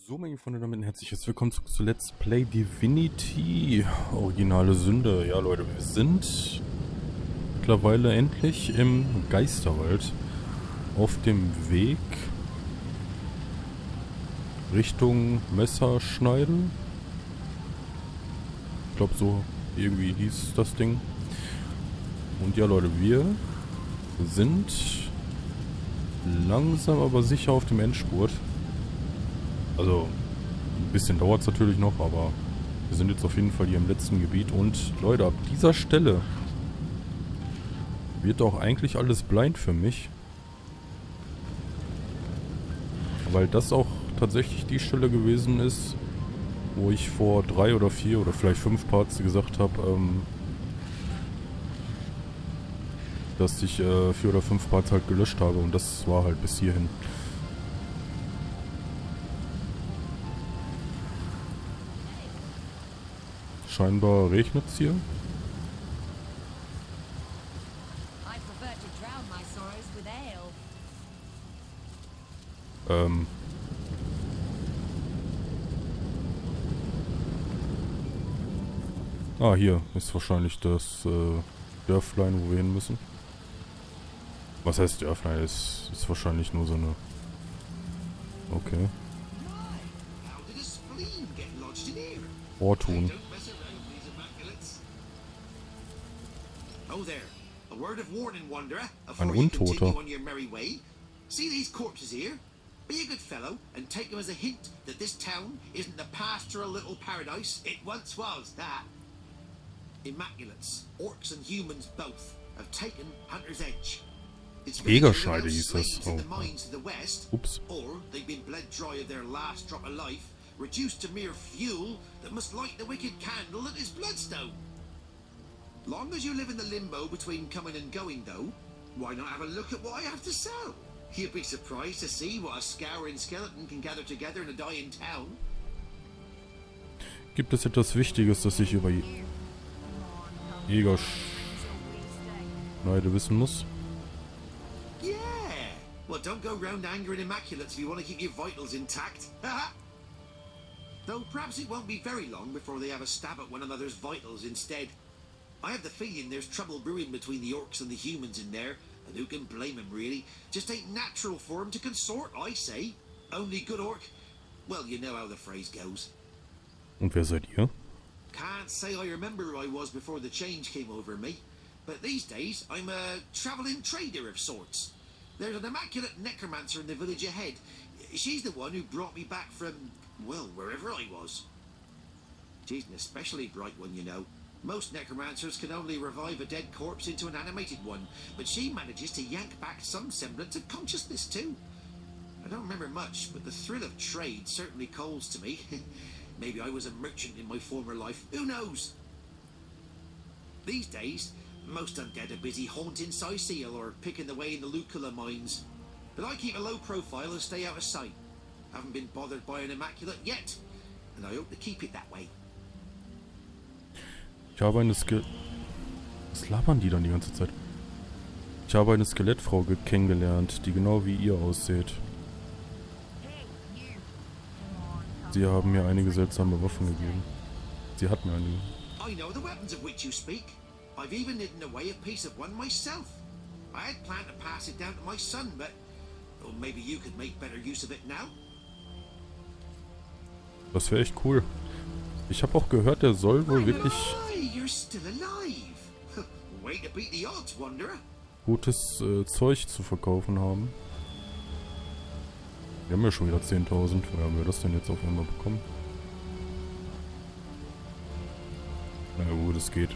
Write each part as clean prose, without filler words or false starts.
So, meine Freunde, damit ein herzliches Willkommen zu Let's Play Divinity. Originale Sünde. Ja, Leute, wir sind mittlerweile endlich im Geisterwald. Auf dem Weg Richtung Messerschneide. Ich glaube, so irgendwie hieß das Ding. Und ja, Leute, wir sind langsam aber sicher auf dem Endspurt. Also, ein bisschen dauert es natürlich noch, aber wir sind jetzt auf jeden Fall hier im letzten Gebiet. Und Leute, ab dieser Stelle wird auch eigentlich alles blind für mich. Weil das auch tatsächlich die Stelle gewesen ist, wo ich vor 3 oder 4 oder vielleicht 5 Parts gesagt habe, dass ich 4 oder 5 Parts halt gelöscht habe. Und das war halt bis hierhin. Scheinbar regnet es hier. Ah, hier ist wahrscheinlich das Dörflein, wo wir hin müssen. Was heißt Dörflein? Ist wahrscheinlich nur so eine... Okay. Ortun. Ein Untoter. See these corpses here? Be a good fellow and take them as a hint that this town isn't the pastoral little paradise it once was. That Immaculates, orcs and humans both, have taken Hunter's Edge. Jägerschneide hieß das. Oh. Ups. Or they've been bled dry of their last drop of life, reduced to mere fuel that must light the wicked candle that is bloodstone. Long as you live in the limbo between coming and going, though, why not have a look at what I have to sell? You'd be surprised to see what a scouring skeleton can gather together in a dying town. Gibt es etwas Wichtiges, das ich über Jägerschneide wissen muss? Yeah. Well, don't go round angering Immaculates if you want to keep your vitals intact. Though perhaps it won't be very long before they have a stab at one another's vitals instead. I have the feeling there's trouble brewing between the orcs and the humans in there, and who can blame them, really? Just ain't natural for them to consort, I say. Only good orc... Well, you know how the phrase goes. Und wer seid ihr? Can't say I remember who I was before the change came over me, but these days I'm a travelling trader of sorts. There's an immaculate necromancer in the village ahead. She's the one who brought me back from, well, wherever I was. She's an especially bright one, you know. Most necromancers can only revive a dead corpse into an animated one, but she manages to yank back some semblance of consciousness too. I don't remember much, but the thrill of trade certainly calls to me. Maybe I was a merchant in my former life, who knows? These days, most undead are busy haunting Cyseal or picking the way in the Lucula mines. But I keep a low profile and stay out of sight. Haven't been bothered by an immaculate yet, and I hope to keep it that way. Ich habe eine Was labern die dann die ganze Zeit? Ich habe eine Skelettfrau kennengelernt, die genau wie ihr aussieht. Sie haben mir einige seltsame Waffen gegeben. Sie hat mir einige. I know the weapons of which you speak. I've even hidden away a piece of one myself. I had planned to pass it down to my son, but maybe you could make better use of it now. Das wäre echt cool. Ich habe auch gehört, der soll wohl wirklich gutes Zeug zu verkaufen haben. Wir haben ja schon wieder 10.000. Woher haben wir das denn jetzt auf einmal bekommen? Na gut, es geht.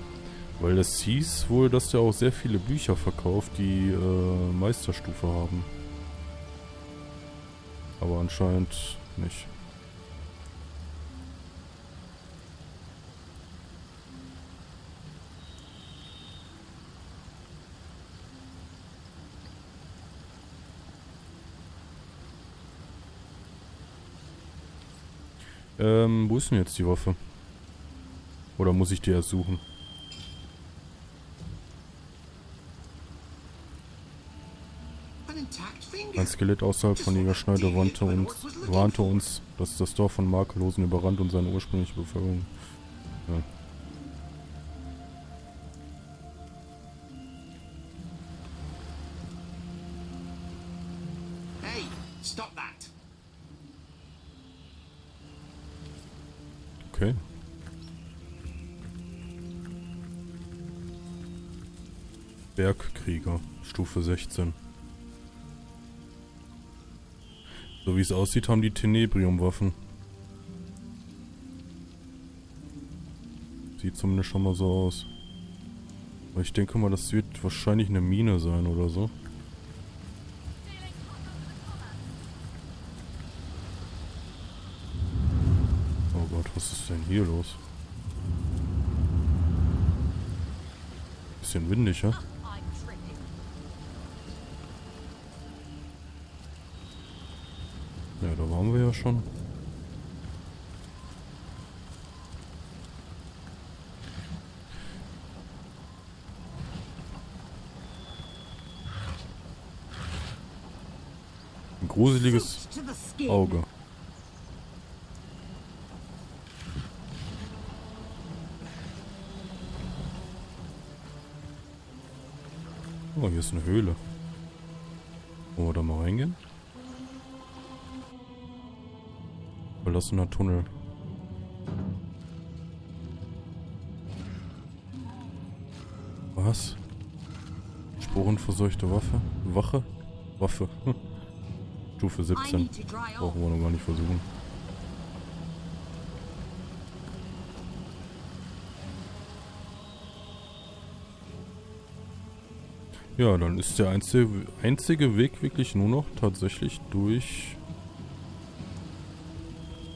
Weil es hieß wohl, dass der auch sehr viele Bücher verkauft, die Meisterstufe haben. Aber anscheinend nicht. Wo ist denn jetzt die Waffe? Oder muss ich die erst suchen? An intact finger. Ein Skelett außerhalb von Jägerschneide warnte uns, dass das Dorf von Makellosen überrannt und seine ursprüngliche Bevölkerung... Ja. Hey, stop that. Okay. Bergkrieger, Stufe 16. So wie es aussieht, haben die Tenebrium-Waffen. Sieht zumindest schon mal so aus. Aber ich denke mal, das wird wahrscheinlich eine Mine sein oder so. Oh Gott, was ist denn hier los? Bisschen windig, ja? Ja, da waren wir ja schon. Ein gruseliges Auge. Oh, hier ist eine Höhle. Wollen wir da mal reingehen? Verlassener Tunnel. Was? Sporenverseuchte Waffe? Waffe. Stufe 17. Brauchen wir noch gar nicht versuchen. Ja, dann ist der einzige Weg wirklich nur noch tatsächlich durch...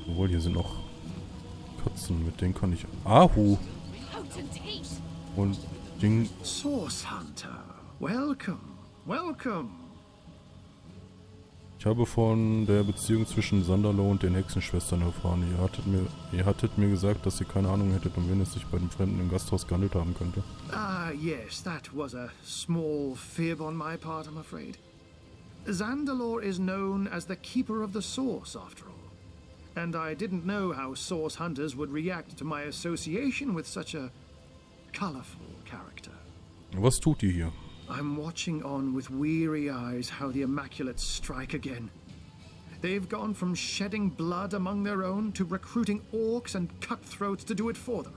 Obwohl, hier sind noch Katzen, mit denen kann ich... Ahu! Und Ding... Source Hunter, welcome, welcome. Ich habe von der Beziehung zwischen Sandalo und den Hexenschwestern erfahren. Ihr hattet mir gesagt, dass ihr keine Ahnung hättet, um wen es sich bei den Fremden im Gasthaus gehandelt haben könnte. Yes, that was a small fib on my part, I'm afraid. Zandalore is known as the Keeper of the Source, after all. And I didn't know how Source Hunters would react to my association with such a colorful character. Was tut ihr hier? I'm watching on with weary eyes how the Immaculates strike again. They've gone from shedding blood among their own to recruiting orcs and cutthroats to do it for them.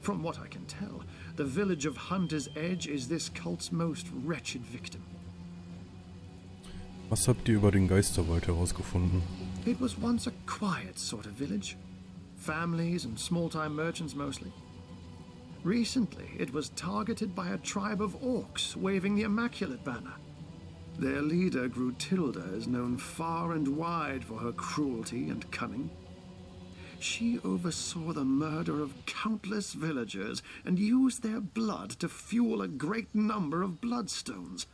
From what I can tell, the village of Hunter's Edge is this cult's most wretched victim. Was habt ihr über den Geisterwald herausgefunden? It was once a quiet sort of village. Families and small-time merchants mostly. Recently, it was targeted by a tribe of orcs waving the Immaculate banner. Their leader, Grutilda, is known far and wide for her cruelty and cunning. She oversaw the murder of countless villagers and used their blood to fuel a great number of bloodstones.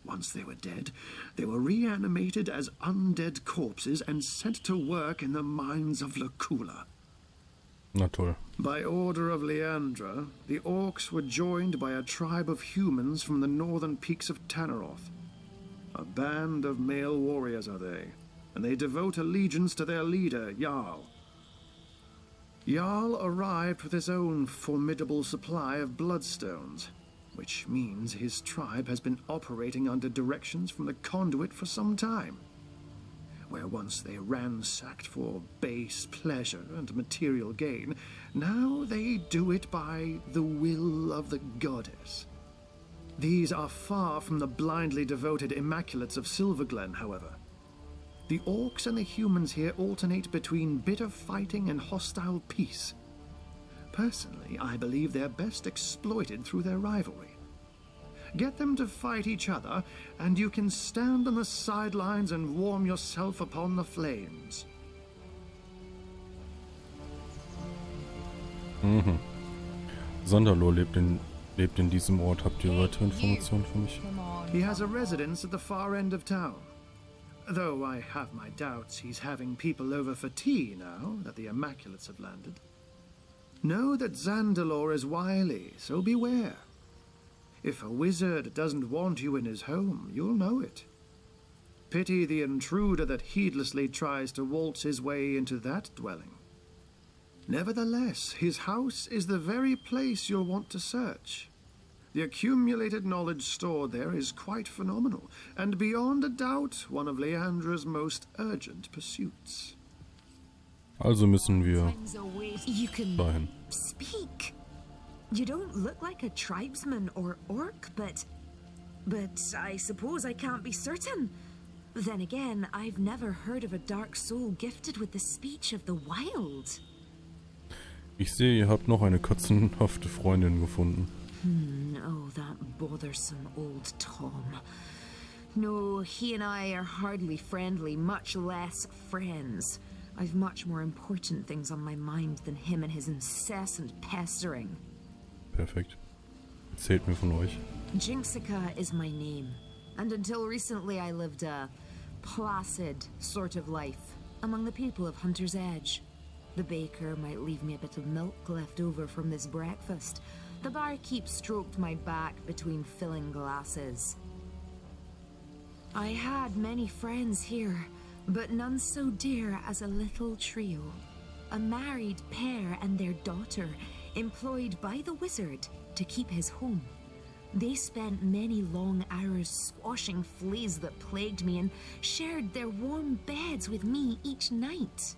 Once they were dead, they were reanimated as undead corpses and sent to work in the mines of Lacula. Na toll. By order of Leandra, the orcs were joined by a tribe of humans from the northern peaks of Tanneroth. A band of male warriors are they, and they devote allegiance to their leader, Jarl. Jarl arrived with his own formidable supply of bloodstones, which means his tribe has been operating under directions from the conduit for some time. Where once they ransacked for base pleasure and material gain, now they do it by the will of the goddess. These are far from the blindly devoted Immaculates of Silverglen, however. The orcs and the humans here alternate between bitter fighting and hostile peace. Personally, I believe they're best exploited through their rivalry. Get them to fight each other, and you can stand on the sidelines and warm yourself upon the flames. Mhm. Sandalo lebt in diesem Ort. Habt ihr weitere Informationen für mich? He has a residence at the far end of town. Though I have my doubts he's having people over for tea now that the Immaculates have landed. Know that Zandalore is wily, so beware. If a wizard doesn't want you in his home, you'll know it. Pity the intruder that heedlessly tries to waltz his way into that dwelling. Nevertheless, his house is the very place you'll want to search. The accumulated knowledge stored there is quite phenomenal, and beyond a doubt one of Leandra's most urgent pursuits. Also müssen wir You can dahin. speak. You don't look like a tribesman or orc, but I suppose I can't be certain. Then again, I've never heard of a dark soul gifted with the speech of the wild. Ich sehe, ihr habt noch eine katzenhafte Freundin gefunden. Oh, that bothersome old Tom. No, he and I are hardly friendly, much less friends. I've much more important things on my mind than him and his incessant pestering. Perfekt. Erzählt mir von euch. Jinxica is my name, and until recently I lived a placid sort of life among the people of Hunter's Edge. The baker might leave me a bit of milk left over from this breakfast. The barkeep stroked my back between filling glasses. I had many friends here, but none so dear as a little trio. A married pair and their daughter, employed by the wizard to keep his home. They spent many long hours squashing fleas that plagued me and shared their warm beds with me each night.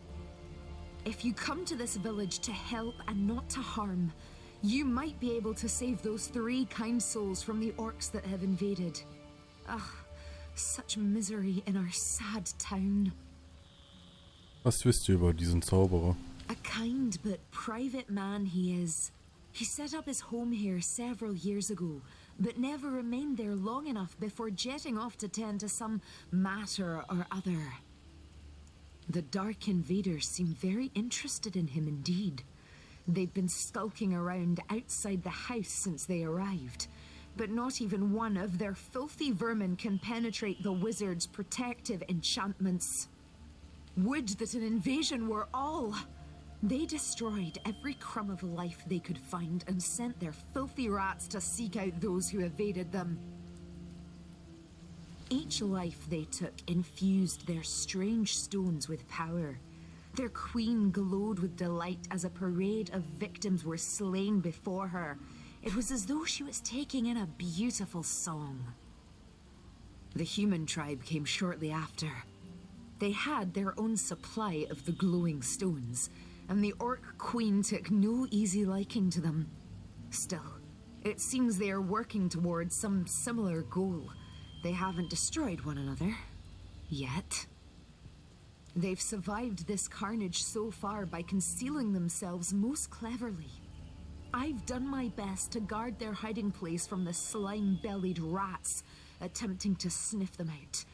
If you come to this village to help and not to harm, you might be able to save those 3 kind souls from the orcs that have invaded. Ugh, such misery in our sad town. Was wisst ihr über diesen Zauberer? A kind but private man he is. He set up his home here several years ago, but never remained there long enough before jetting off to tend to some matter or other. The dark invaders seem very interested in him indeed. They've been skulking around outside the house since they arrived, but not even one of their filthy vermin can penetrate the wizard's protective enchantments. Would that an invasion were all! They destroyed every crumb of life they could find and sent their filthy rats to seek out those who evaded them. Each life they took infused their strange stones with power. Their queen glowed with delight as a parade of victims were slain before her. It was as though she was taking in a beautiful song. The human tribe came shortly after. They had their own supply of the glowing stones, and the orc queen took no easy liking to them. Still, it seems they are working towards some similar goal. They haven't destroyed one another. Yet. They've survived this carnage so far by concealing themselves most cleverly. I've done my best to guard their hiding place from the slime-bellied rats attempting to sniff them out.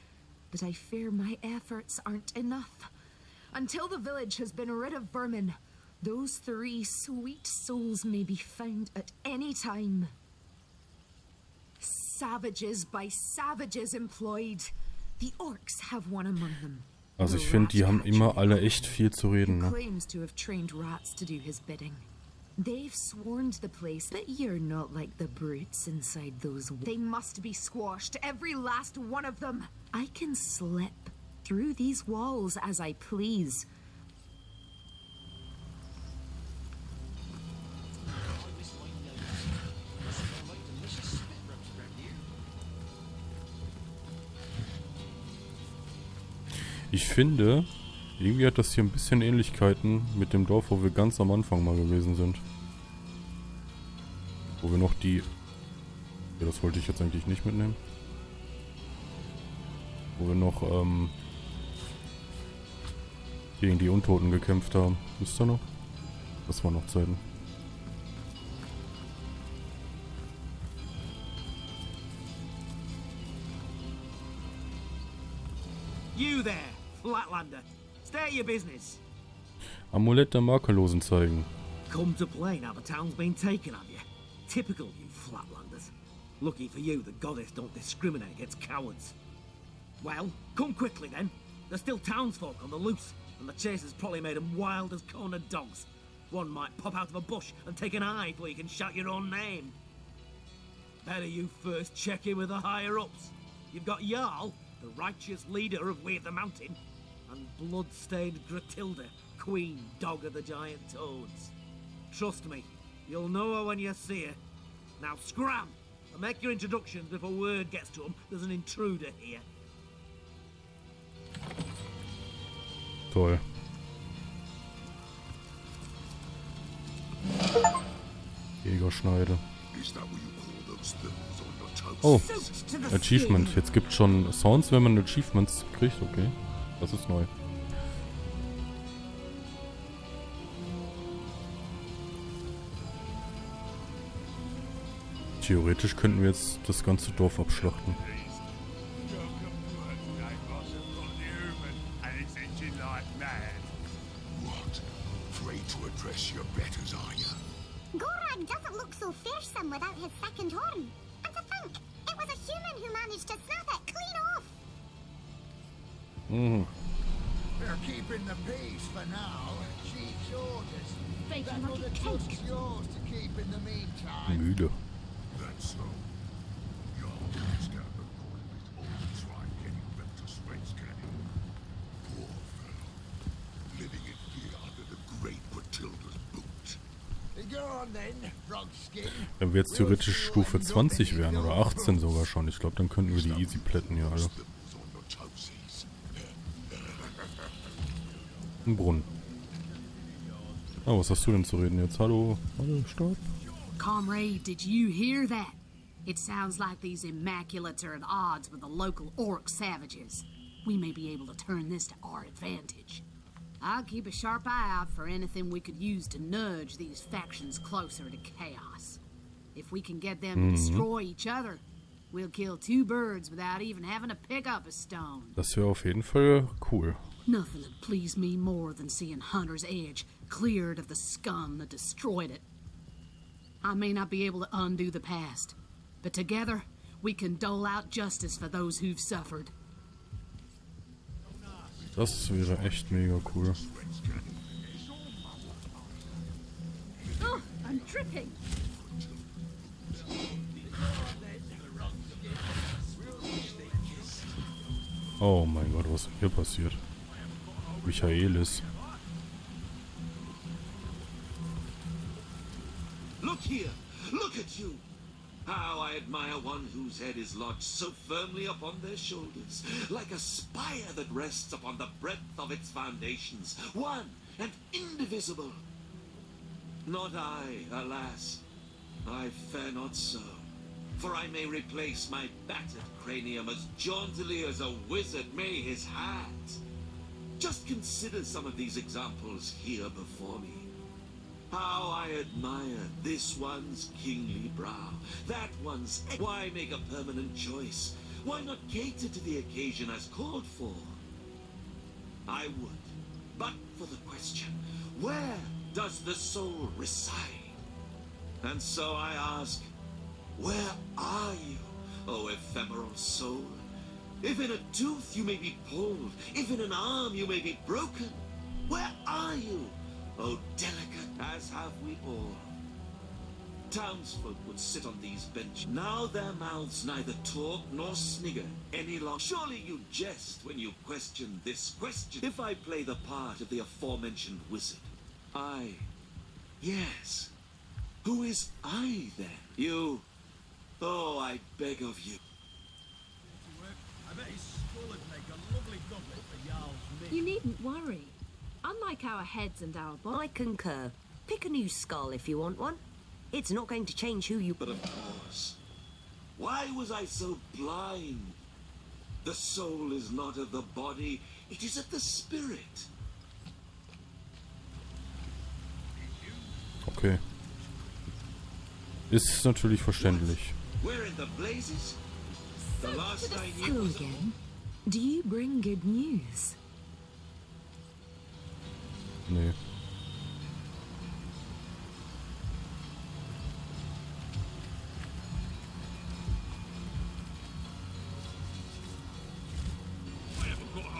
But I fear my efforts aren't enough. Until the village has been rid of vermin, those 3 sweet souls may be found at any time. Savages by savages employed. The orcs have one among them. Also ich finde, die haben immer alle echt viel zu reden, ne? Claims to have trained rats to do his bidding. They've swarmed the place, but you're not like the brutes inside those. They must be squashed, every last one of them. I can slip through these walls as I please. Ich finde, irgendwie hat das hier ein bisschen Ähnlichkeiten mit dem Dorf, wo wir ganz am Anfang mal gewesen sind. Wo wir noch die... Ja, das wollte ich jetzt eigentlich nicht mitnehmen. Wo wir noch gegen die Untoten gekämpft haben. Wisst ihr noch? Das waren noch Zeiten. You there, Flatlander. State your business. Amulett der Makellosen zeigen. Come to play now the town's been taken, have you? Typical you Flatlanders. Lucky for you, the goddess don't discriminate against cowards. Well, come quickly then. There's still townsfolk on the loose, and the chasers probably made them wild as cornered dogs. One might pop out of a bush and take an eye before you can shout your own name. Better you first check in with the higher-ups. You've got Jarl, the righteous leader of Weird the Mountain, and blood-stained Gratilda, queen dog of the giant toads. Trust me, you'll know her when you see her. Now scram, and make your introductions before word gets to them there's an intruder here. Toll. Jägerschneide. Oh, Achievement. Jetzt gibt es schon Sounds, wenn man Achievements kriegt. Okay, das ist neu. Theoretisch könnten wir jetzt das ganze Dorf abschlachten. Gorag doesn't look so fearsome without his second horn. And to think, it was a human who managed to snap it clean off. They're keeping the peace for now. Chief's orders. Baking That like a other cake. took's yours to keep in the meantime. Müde. That's so. Your scout recorded it all try getting back to Swain's Canyon. Poor fellow. Living in fear under the great Matilda's boot. Go on then, Frogskin. Wenn wir jetzt theoretisch Stufe 20 wären oder 18 sogar schon, ich glaube, dann könnten wir die easy plätten hier alle. Ein Brunnen. Ah, was hast du denn zu reden jetzt? Hallo? Hallo, stopp. Comrade, did you hear that? It sounds like these Immaculates are at odds with the local orc savages. We may be able to turn this to our advantage. I'll keep a sharp eye out for anything we could use to nudge these factions closer to chaos. If we can get them to destroy each other, we'll kill two birds without even having to pick up a stone. Das wäre auf jeden Fall cool. Nothing would please me more than seeing Hunter's Edge cleared of the scum that destroyed it. I may not be able to undo the past, but together we can dole out justice for those who've suffered. Das wäre echt mega cool. Oh, I'm tripping. Oh mein Gott, was ist hier passiert? Michaelis. Look here! Look at you! How I admire one whose head is lodged so firmly upon their shoulders, like a spire that rests upon the breadth of its foundations, one and indivisible. Not I, alas. I fare not so, for I may replace my battered cranium as jauntily as a wizard may his hat. Just consider some of these examples here before me. How I admire this one's kingly brow, that one's... Why make a permanent choice? Why not cater to the occasion as called for? I would, but for the question, where does the soul reside? And so I ask, where are you, O ephemeral soul? If in a tooth you may be pulled, if in an arm you may be broken, where are you? Oh, delicate as have we all. Townsfolk would sit on these benches. Now their mouths neither talk nor snigger any longer. Surely you jest when you question this question. If I play the part of the aforementioned wizard, I... Yes. Who is I then? You... Oh, I beg of you. I bet his skull would make a lovely doublet for Jarl's meat. You needn't worry. Unlike our heads and our bodies... I concur. Pick a new skull if you want one. It's not going to change who you... But of course. Why was I so blind? The soul is not of the body, it is of the spirit. Okay. Ist natürlich verständlich. We're in the blazes. The last I knew Hello was... again. Do you bring good news? Nee. I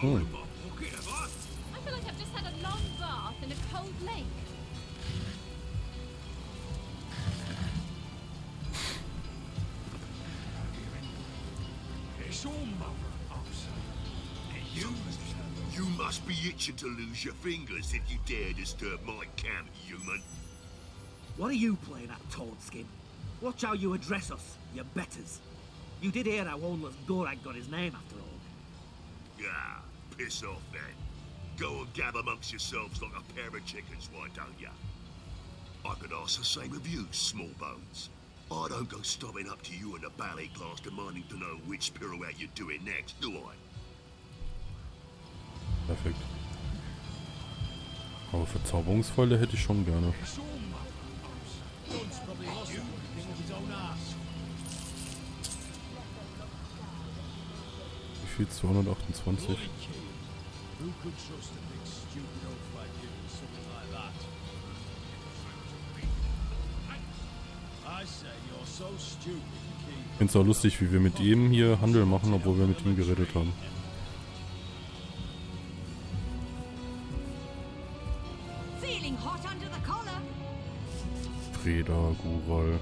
feel like I've just had a long bath in a cold lake. It's all mother upset. You must be itching to lose your fingers if you dare disturb my camp, human. What are you playing at, Toadskin? Watch how you address us, you betters. You did hear how homeless Gorag got his name after all. Yeah, piss off then. Go and gab amongst yourselves like a pair of chickens, why don't ya? I could ask the same of you, small bones. I don't go stopping up to you in the ballet class demanding to know which pirouette you're doing next, do I? Perfekt. Aber Verzauberungsfäule hätte ich schon gerne. Wie viel? 228? Ich finde es auch lustig, wie wir mit ihm hier Handel machen, obwohl wir mit ihm geredet haben. Freda, Gural.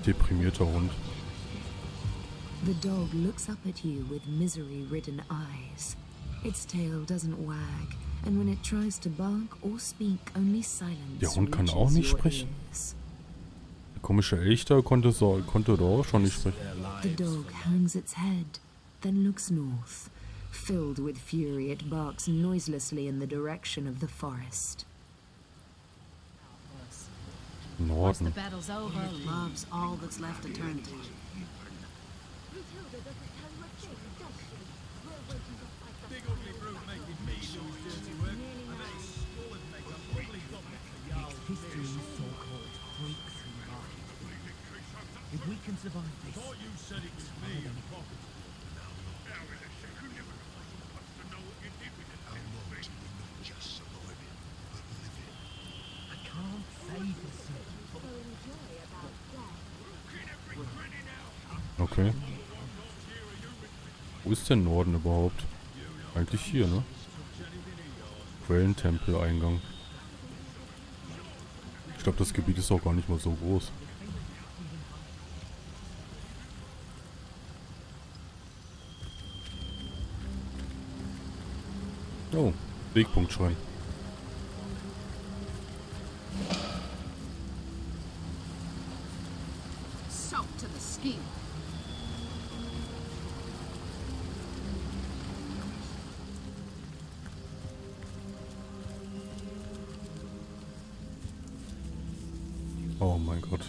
Deprimierter Hund. The dog looks up at you with misery-ridden eyes. Its tail doesn't wag, and when it tries to bark or speak, only silence. Der Hund kann auch nicht sprechen. Der komische Elch da konnte da auch schon nicht sprechen. The dog hangs its head, then looks north. Filled with fury, it barks noiselessly in the direction of the forest. Once the Norden. battle's over, love's all that's left to turn to. Big ugly brute making me do his dirty work. I bet his skull would make a lovely doublet for Jarl. History's so-called freaks and market. If we can survive this... Thought you said it was me and Poppy. I can't say for certain. Okay. Wo ist denn Norden überhaupt? Eigentlich hier, ne? Quellentempel-Eingang. Ich glaube, das Gebiet ist auch gar nicht mal so groß. Oh, Wegpunktschrein. Soaked to the skin. Oh mein Gott.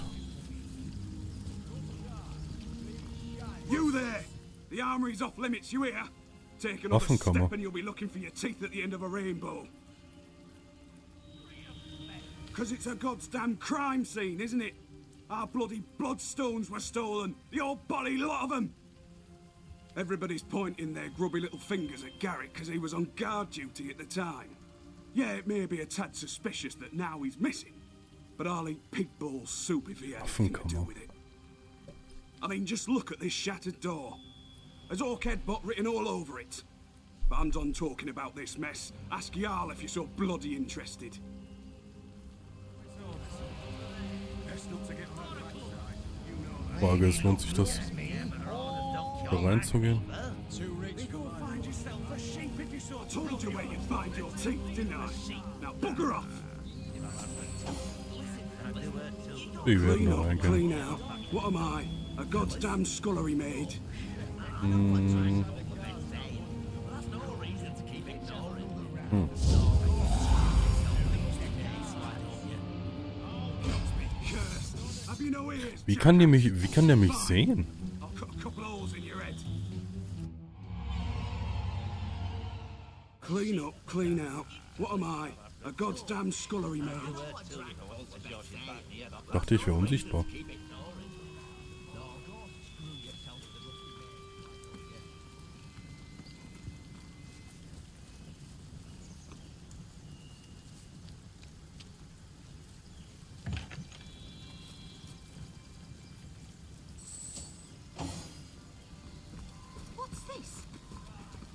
You there! The armory's off limits, you hear? Take another Waffenkammer. step and you'll be looking for your teeth at the end of a rainbow. Because it's a goddamn crime scene, isn't it? Our bloody bloodstones were stolen. The old bloody lot of them. Everybody's pointing their grubby little fingers at Garrett because he was on guard duty at the time. Yeah, it may be a tad suspicious that now he's missing. But I'll eat pig ball soup if he had anything to do with it. I mean, just look at this shattered door. There's Orchid Bot written all over it. But I'm done talking about this mess. Ask Jarl if you're so bloody interested. Frage ist, lohnt sich das, da reinzugehen? I told you where you'd find your teeth, didn't I? Now bugger off! Wir werden Clean da up, reingehen. clean out. What am I? A goddamn scullery maid? Have you no ears? Wie kann der mich sehen? I'll cut a couple holes in your head. Clean up, clean out. What am I? A goddamn scullery maid? Dachte ich wäre unsichtbar.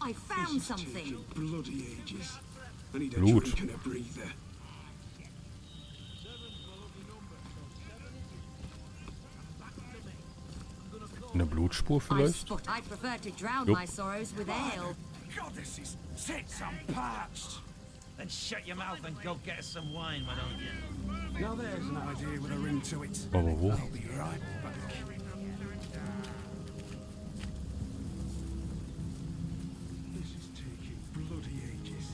I found something. Bloody ages. I need a Blut. drink and a breather. Eine Blutspur vielleicht? I prefer to drown Jupp. my sorrows with ale. Goddesses, tits, I'm parched. Then shut your mouth and go get us some wine, why don't you? Now there's an idea with a ring to it. Aber wo? I'll be right back. This is taking bloody ages.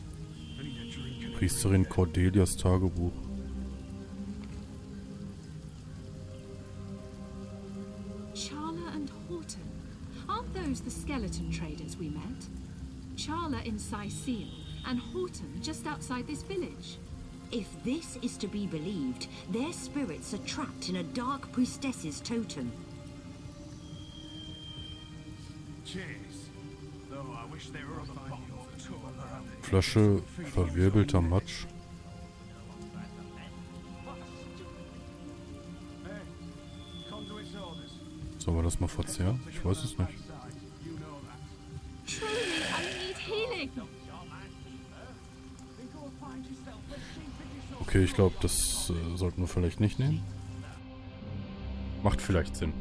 I need a drink and a Priesterin Cordelias Tagebuch. Charla and Horton. Aren't those the skeleton traders we met? Charla in Cyseal and Horton just outside this village. If this is to be believed, their spirits are trapped in a dark priestess's totem. cheers. Though I wish there were other bottles to around it. Flasche verwirbelter Matsch. Sollen wir das mal verzehren? Ich weiß es nicht. Truly, I need healing. Okay, ich glaube, das sollten wir vielleicht nicht nehmen. Macht vielleicht Sinn.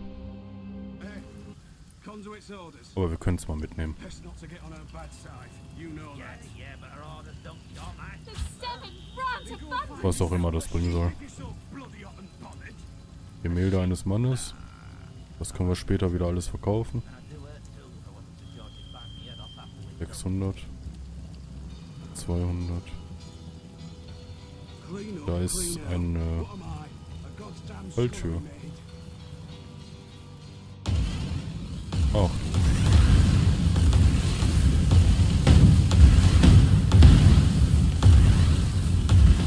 Aber wir können es mal mitnehmen. Was auch immer das bringen soll. Gemälde eines Mannes. Das können wir später wieder alles verkaufen. 600. 200. Da ist eine Falltür. Ach.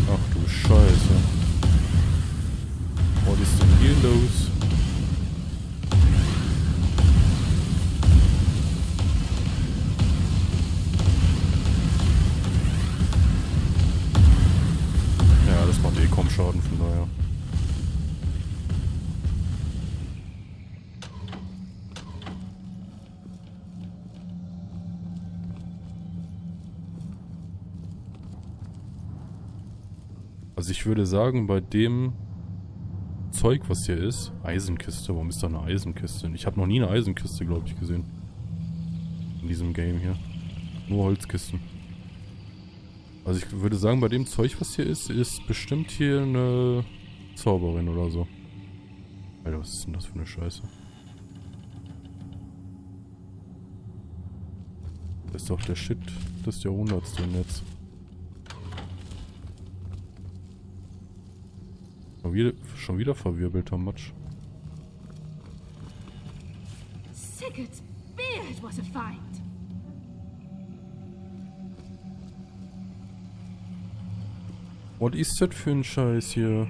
Ach du Scheiße. Was ist denn hier los? Ja, das macht eh kaum Schaden, von daher. Also ich würde sagen, bei dem Zeug, was hier ist, Eisenkiste, warum ist da eine Eisenkiste? Ich habe noch nie eine Eisenkiste, glaube ich, gesehen. In diesem Game hier. Nur Holzkisten. Also ich würde sagen, bei dem Zeug, was hier ist bestimmt hier eine Zauberin oder so. Alter, was ist denn das für eine Scheiße? Das ist doch der Shit des Jahrhunderts drin jetzt. Schon wieder verwirbelter Matsch. Sigurd's beard was a find. Was ist das für ein Scheiß hier?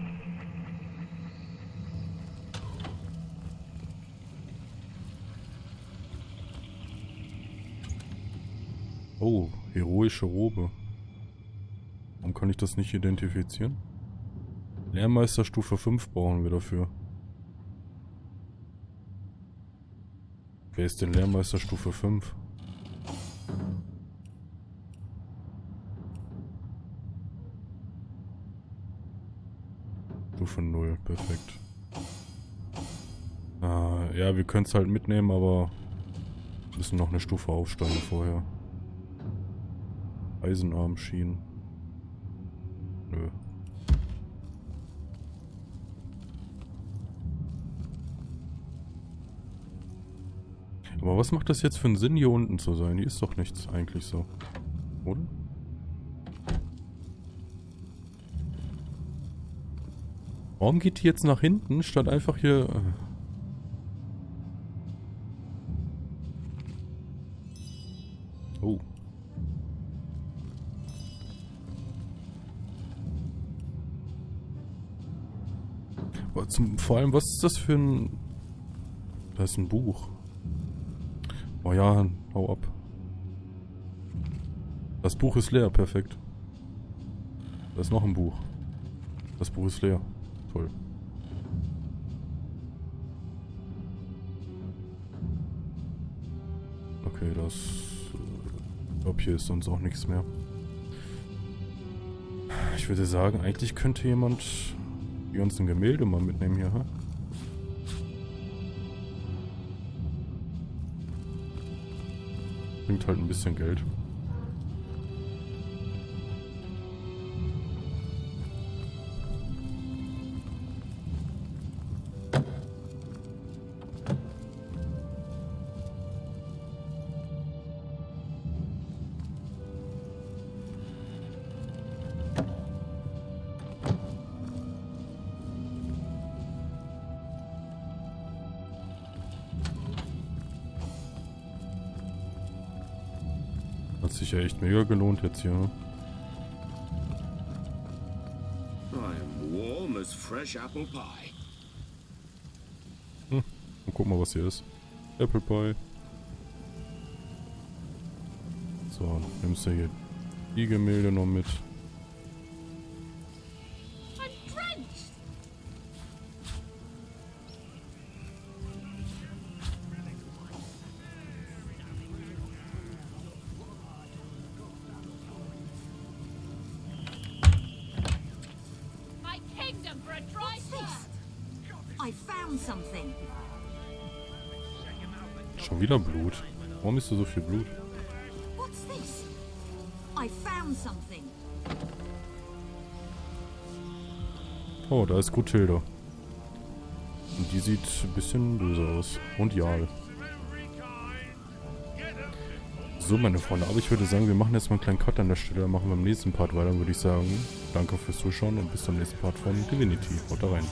Oh, heroische Robe. Warum kann ich das nicht identifizieren? Lehrmeister Stufe 5 brauchen wir dafür. Wer ist denn Lehrmeister Stufe 5? Stufe 0, perfekt. Ja, wir können es halt mitnehmen, aber müssen noch eine Stufe aufsteigen vorher. Eisenarmschienen. Nö. Aber was macht das jetzt für einen Sinn, hier unten zu sein? Hier ist doch nichts eigentlich so. Oder? Warum geht die jetzt nach hinten, statt einfach hier... Oh. Vor allem, was ist das für ein... Da ist ein Buch. Oh ja, hau ab. Das Buch ist leer, perfekt. Da ist noch ein Buch. Das Buch ist leer. Toll. Okay, das Ich glaube, hier ist sonst auch nichts mehr. Ich würde sagen, eigentlich könnte jemand die ganzen Gemälde mal mitnehmen hier, ha? Bringt halt ein bisschen Geld. Hat sich ja echt mega gelohnt jetzt hier. I am warm as fresh apple pie. Und guck mal, was hier ist. Apple Pie. So, nimmst du hier die Gemälde noch mit. I found something. Schon wieder Blut. Warum ist da so viel Blut? What's this? I found something. Oh, da ist Gothilda. Und die sieht ein bisschen böse aus. Und Jarl. So, meine Freunde, aber ich würde sagen, wir machen jetzt mal einen kleinen Cut an der Stelle. Dann machen wir im nächsten Part weiter. Dann würde ich sagen, danke fürs Zuschauen und bis zum nächsten Part von Divinity. Haut da rein.